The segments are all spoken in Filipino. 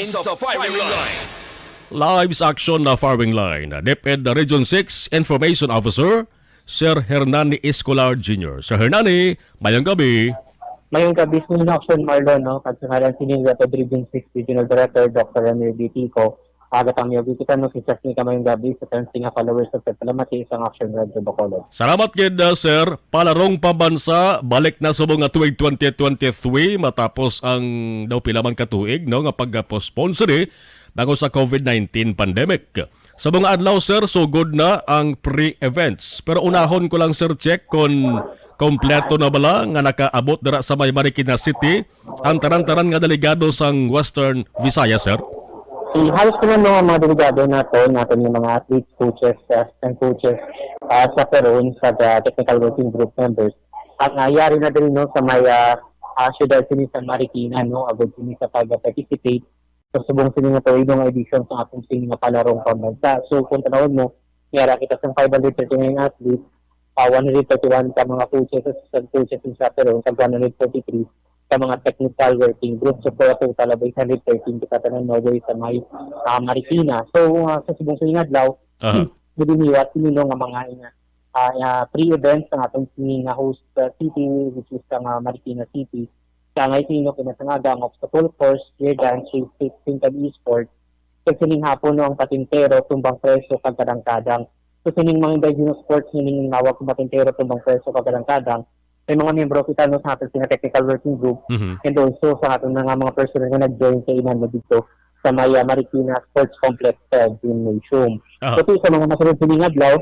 sa firing line. Live sa aksyon na firing line. DepEd Region 6 Information Officer, Sir Hernani Escolar Jr. Sir Hernani, mayong gabi. Mayong gabi sa Action Marlon, no? Pagsangalan sining DepEd Region 6 Regional Director, Dr. Ramir Bitico. Agatang niyo, kita no, si Chasney ka mayong gabi sa tensing nga followers of Palamati isang Action Radio Bacolod. Salamat gid sir. Palarong pambansa balik na sa mga tuig 2023 matapos ang daw pilaman ka tuig no nga pagka-postpone sini bago sa COVID-19 pandemic. Sa mga adlaw sir, sugod na ang pre-events. Pero unahon ko lang sir check kung kompleto na bala nga nakaabot dira sa Marikina City ang taran-taran nga delegado sang Western Visayas sir. Halos ko na mga delegado natin yung mga athletes, coaches, assistant coaches sa Peron, sa technical working group members. Ang nangyari na din no, sa may syudad sini sa Marikina, no, agad sini sa pag-participate sa subong sini nga tuwidong edition sa atong sini nga palarong pambansa. So kung tanawin mo, mayara kita sa 539 athletes, 131 ka mga coaches, assistant coaches sa Peron, sa 133 sa mga technical working group. So, for a total of 813 kitatanan Norway sa may Marikina. So, sa subong sining adlaw, diniwat sinino nga mga pre-events ng atong sining host city, which is ang Marikina City. Sa ngay sino kinasangaga ang obstacle course, year dance, shape, kag e-sport. Sa sining hapon no, ang patintero, tumbang presyo, kag kadang-kadang. So, sining mga indigenous sports, sining nawag kong patintero, tumbang presyo, kag kadang-kadang. May mga miyembro kita no, sa ating technical working group and also sa ating mga personal na nag-join sa inan mo dito sa may Marikina Sports Complex Gymnasium. So sa mga masunod sining adlaw,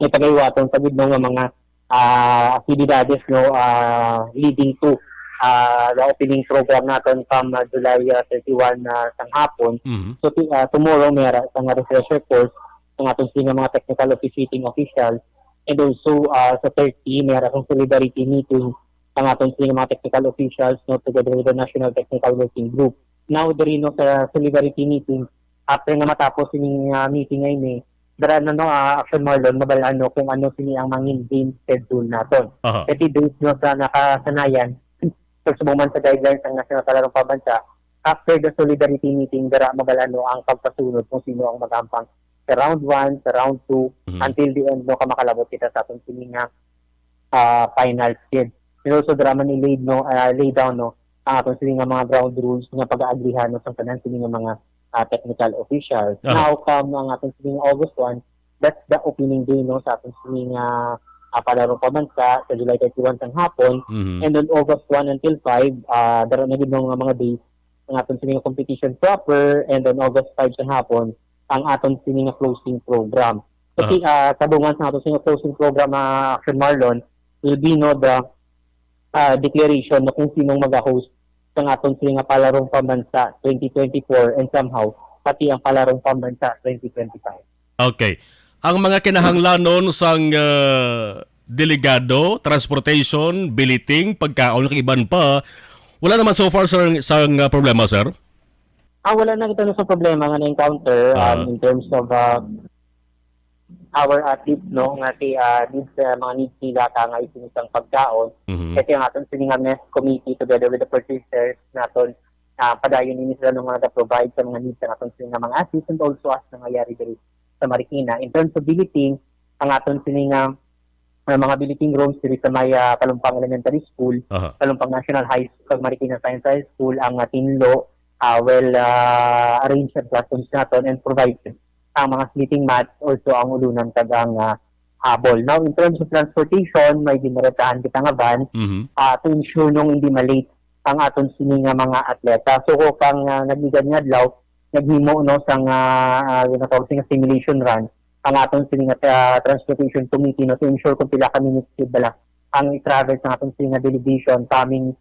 may tagaiwaton sa gidno nga mga aktibidades no, leading to the opening program natin from July 31 sang hapon. So tomorrow may isang refresher course ng ating mga technical officiating officials. And also, sa 30, mayroon akong solidarity meeting ang atong mga technical officials no, together with the National Technical Working Group. Now, rin no, sa solidarity meeting, after nga matapos yung meeting ngayon, dara na no, Action Marlon, mabalaan no, kung ano sini ang mga game schedule natin. Kasi based no, sa nakasanayan, pagsubuman sa guidelines ng National Palarong Pambansa, after the solidarity meeting, dara mabalaan no, ang pagpasunod kung sino ang magampang sa round 1, sa round 2, until the end, no, kamakalabot kita sa atong sining final skid. And also, drama ni lay down, no, ang atong sining mga ground rules nga pag-aagrihan no, sa tanan sining mga technical officials. Now, come ang atong sining August 1, that's the opening day, no, sa atong sining palarong pambansa sa July 31 sang hapon. And then August 1 until 5, dara na gid mga days ang atong sining competition proper, and then August 5 sang hapon, ang aton sining closing program. Kasi kabungan sa aton sining closing program Action Marlon will be no the declaration no kung sinong mag-host sa aton sining palarong pambansa 2024 and somehow pati ang palarong pambansa 2025. Okay. Ang mga kinahanglanon sang delegado, transportation, billeting, pagkaon kag iban pa, wala naman so far sang problema sir? Wala na kita sa problema nga na-encounter in terms of our athletes, no, nga mga needs nila ka nga isinisang pagkaon. Kasi ang aton sining mess committee together with the purchasers naton padayon ini sila ng mga provide sa mga needs ng aton sining mga athletes and also as nangyayari diri sa Marikina. In terms of billeting, ang aton sining mga billeting rooms diri sa may Kalumpang Elementary School, Kalumpang National High School, Marikina Science High School, ang Tinlo, arranged classrooms natin and provided ang mga sleeping mats, also ang ulunan kag ang habol. Now, in terms of transportation, may dinaretahan kita nga van to ensure nung hindi malate ang aton sining mga atleta. So, kung nagligad nga adlaw, naghimo no sang ginatawag sing simulation run ang aton sining transportation committee no to ensure kung pila ka minutes bala ang i-travel sa aton sining delegation coming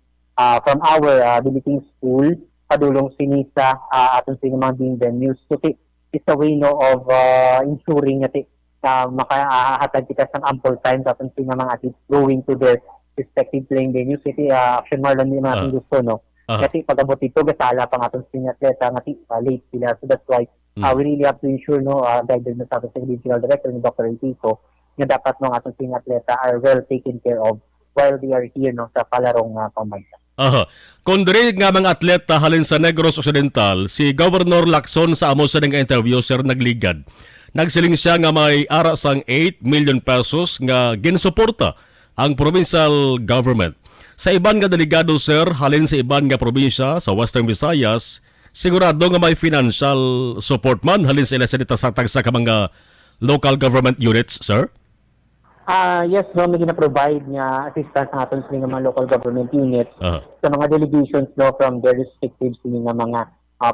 from our billeting school padulong sini sa atong sining mga game venues. So, it's a way no of ensuring that makahatag kita sa ample time sa atong sining mga athletes going to their respective playing venues. Kasi Action Marlon yung mga gusto, no? Kasi pag-abot ito, gasala pang atong sining atleta nga late sila. So that's why we really have to ensure, no, guided na sa atong regional director ni Dr. Itico, na dapat no atong sining atleta are well taken care of while they are here no sa palarong pambansa. Aha. Kundri nga mga atleta halin sa Negros Occidental, si Governor Lacson sa amo sa nga interview sir nagligad. Nagsiling siya nga may ara sang 8 million pesos nga ginsuporta ang provincial government. Sa iban nga delegado sir halin sa iban nga probinsya sa Western Visayas, sigurado nga may financial support man halin sa ila sa sa ka mga local government units sir. Yes, no, may gina-provide nga assistance ng aton sa mga local government units Aha. sa mga delegations no, from their respective sa mga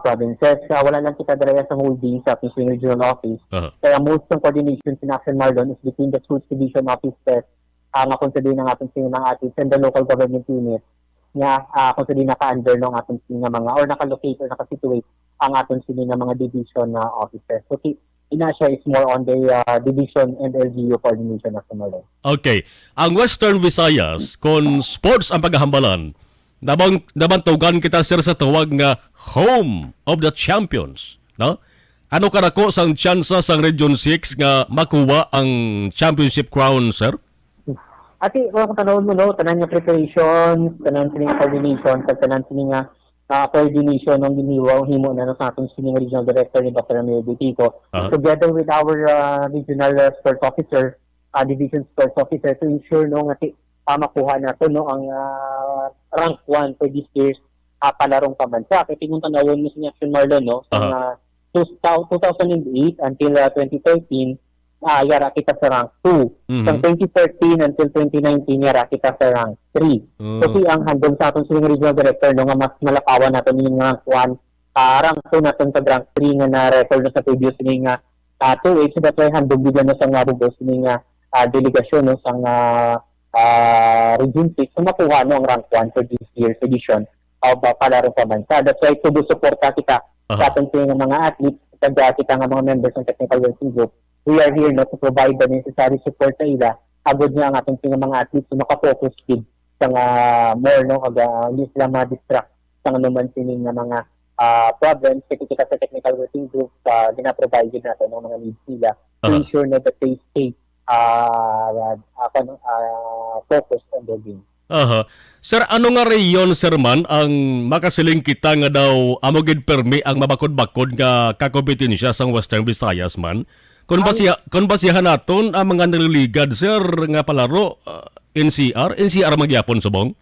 provinces. Wala lang kita dala sa holding sa ating regional office. Aha. Kaya most ng coordination in Action Marlon is between the schools division offices kung sa ng ating mga athletes and the local government units nga kung sa naka-under ng ating mga or naka-locate or naka-situate ang ating mga division offices. So, siya is more on the division and LGU coordination of Marlon. Okay. Ang Western Visayas, kung sports ang paghahambalan, nabantugan kita sir sa tawag nga home of the champions. No? Ano karako sang tsansa sang Region 6 nga makuha ang championship crown, sir? Ati, kung tanawin mo, no, tanan nga preparation, tanan sining coordination, tanan sining coordination ng giniwa himo na sa atong sining regional director ni Dr. Ramiro Butico together with our regional sports officer, division sports officer to ensure no nga makuha nato no ang rank 1 for this year's palarong pambansa. Kaya tingong tanawon mo sa Action Marlon no sa 2008 until 2013 yara kita sa rank 2. From 2013 until 2019 yara kita sa rank 3. Kasi ang handong sa aton sining regional director no nga mas malakawan natin yung rank 1 rank 2 natin sa rank 3 nga na-record na sa previous sining 2 so that's why handong bigyan na sa nga rubos sining delegasyon no sa Region 6 so makuha no ang rank 1 for this year's edition of palarong pambansa. That's why to suporta kita sa aton sining mga athletes kaya kita nga mga members ng technical working group. We are here no, to provide the necessary support sa ila. Agad nga ang atong mga athletes na makafocus kid sa more no hindi sila ma-distract sa naman sining mga problems kasi kita sa technical working group gina-provide natin ng mga needs nila to ensure na that they stay focused on their game. Sir, ano nga rayon, sir man, ang makasiling kita nga daw amogid permi ang mabakod-bakod nga kakompetensya sa Western Visayas man? Kung basihan naton ang mga naliligad, sir, nga palaro, NCR magyapon subong?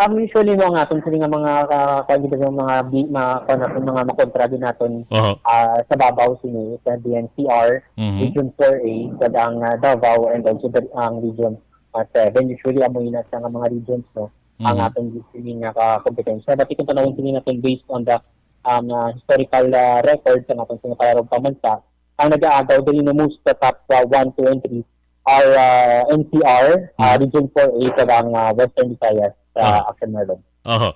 Usually no nga aton sa mga kagitan mga makontra din naton sa babaw sini sa DNCR, Region 4A, sa ang Davao and also ang Region 7. Usually amoy na sa mga regions no ang atong sini nga kompetensya. Dati kung tanawin sini natin based on the historical records sa atong sini palarong pambansa, ang nag-aagaw din no most sa top 1, 2, and 3 are NCR, Region 4A, sa ang Western Visayas sa Action Marlon.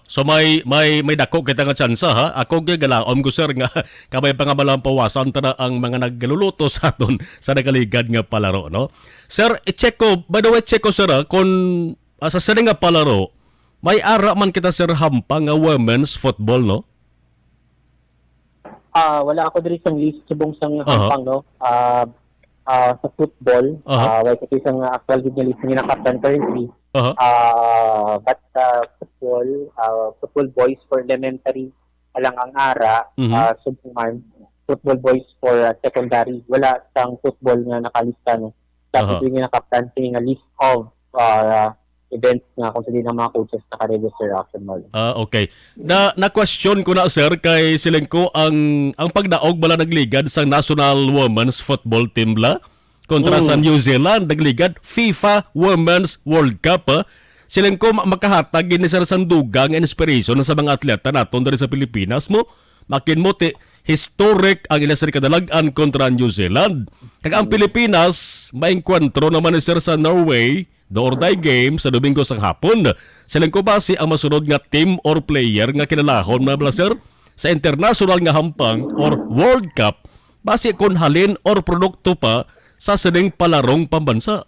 So may dako kita nga tsansa ha. Ako galaom ko sir nga kamay pa nga malampawasan ta ang mga nagluluto sa aton sa nagaligad nga palaro no. Sir, i-check ko, by the way check ko sir kung sa sini nga palaro may ara man kita sir hampang nga women's football no. Wala ako diri sang list subong sang hampang no. Sa football, like ito isang actual gid list ni na captain currently. But football boys for elementary alang ang ara, subong football boys for secondary. Wala sang football nga nakalista no. Dapat yung na captain nga list of events nga kung sila ng mga coaches naka-register Action Marlon. Okay. Na-question ko na sir kay Silengko ang pagdaog bala nagligad sa National Women's Football Team la kontra sa New Zealand nagligad FIFA Women's World Cup. Silengko makahatag gini sir sang dugang inspiration sa mga atleta naton diri sa Pilipinas mo. Makin mo historic ang ilas kadalagan kontra New Zealand. Kag ang Pilipinas maengkwentro naman ni sir sa Norway the or-die game sa Domingo sang hapon. Silang ko base ang masunod nga team or player nga kinalahon mga blaster sa international nga hampang or World Cup base kon halin or produkto pa sa sining palarong pambansa.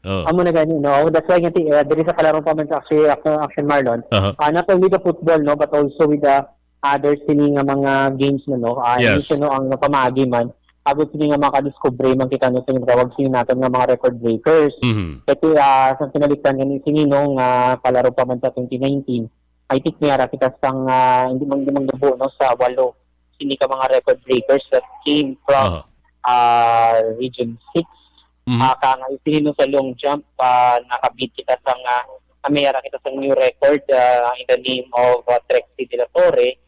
Amo na gani no. That's why diri sa palarong pambansa Action Marlon. Not only the football no but also with the other sining nga mga games no. Yes. No ang pamagi man agad sila nga makadiscovery man kita no sa tawag sila natin nga mga record breakers. Mhm. Kasi sa pinaliktan nga sinino nga palaro pa man sa 2019, I think mayara kita sang hindi man nabuo no sa 8 sini ka mga record breakers that came from Region 6. Mhm. Kanga sinino sa long jump nakabit kita sang mayara kita sang new record in the name of Trexie De La Torre.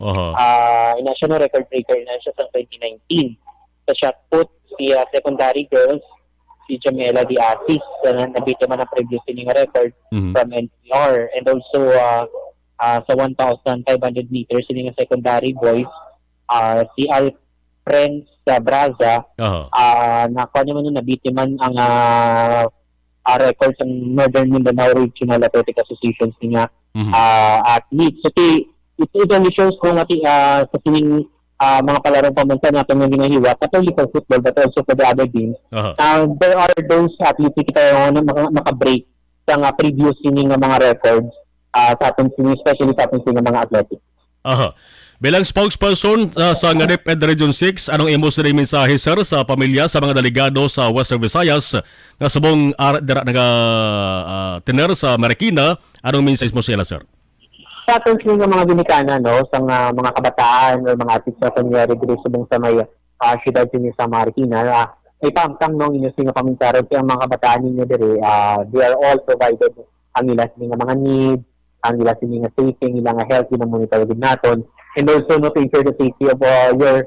Ina siya no record breaker na siya sa 2019. Sa shot put, si secondary girls, si Jamela Di Asis, nabito man ang previous inning record from NCR. And also, sa 1,500 meters, ining secondary boys, si Alfred Braza, nakuha naman yung nabito man ang record sa Northern Mindanao Regional Athletic Association niya athletes. So, it only shows kung sa sining mga palarong pamansa natin na ginahiwa, not only for football but also for the other games. There are those athletes kita yung makabreak sa previous sining mga records sa ating sining, especially sa ating sining mga athletics. Bilang spokesperson sa NGADEP Ed Region 6, anong imo sa mensahe sir sa pamilya sa mga delegado sa Western Visayas nga subong tener sa Marikina, anong mensahe mo sila sir? Sa ating sining mga ginikana no, sa mga kabataan o mga athletes na kanyari dito subong sa may syudad sining sa Marikina, may pamtang nung inyo sining pamintaran sa mga kabataan ninyo dire, they are all provided ang ila sining mga needs, ang ila sining safety, ang ila healthy na monitor din naton. And also no, to ensure the safety of your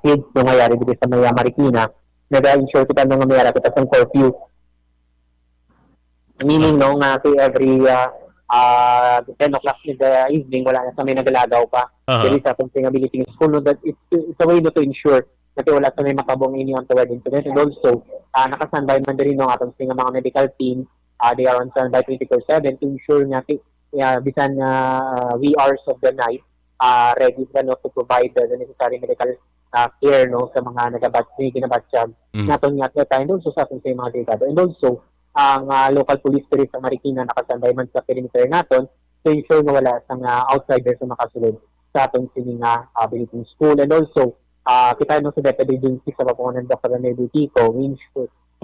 kids nung mayari dito sa may Marikina, nag-ensure kita nung mayari kita sa curfew. Meaning no, nga every 10 o'clock in the evening, wala na sa may nagalagaw pa. There is a sustainability in school. No, that it's a way no, to ensure na wala sa may makabong inyong toward incident. And also, nakasandby man rin ng atong mga medical team. They are on standby 24/7 to ensure nga bisan VRs of the night ready na no, to provide the necessary medical care no, sa mga ginabatsyag naton nga tayo. And also sa ating mga delegado. And also, ang local police spirit sa Marikina nakasandby man sa perimeter naton to ensure na wala sa outsiders na makasulod sa atong sining Philippine School. And also, kita no sa Deputy Agency sa papungan ng Dr. René Butico, we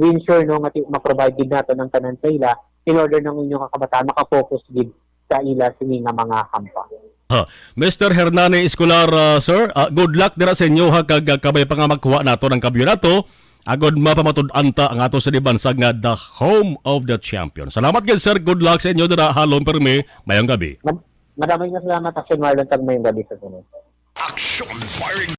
ensure no nga ma-provide din nato ng tanan sa ila in order ng inyong kabataan makafocus din sa ila sining mga kampa. Mr. Hernani Escolar, sir, good luck dira sa inyo kag kabay pa nga magkuha nato ng kampeonato. Agod mapamatud-anta ang ato sa dibansag nga the home of the champion. Salamat gid sir, good luck sa inyo dira halom permi mayong gabi. Maraming salamat Action Marlon tag mayong gabi sa sunod. Action firing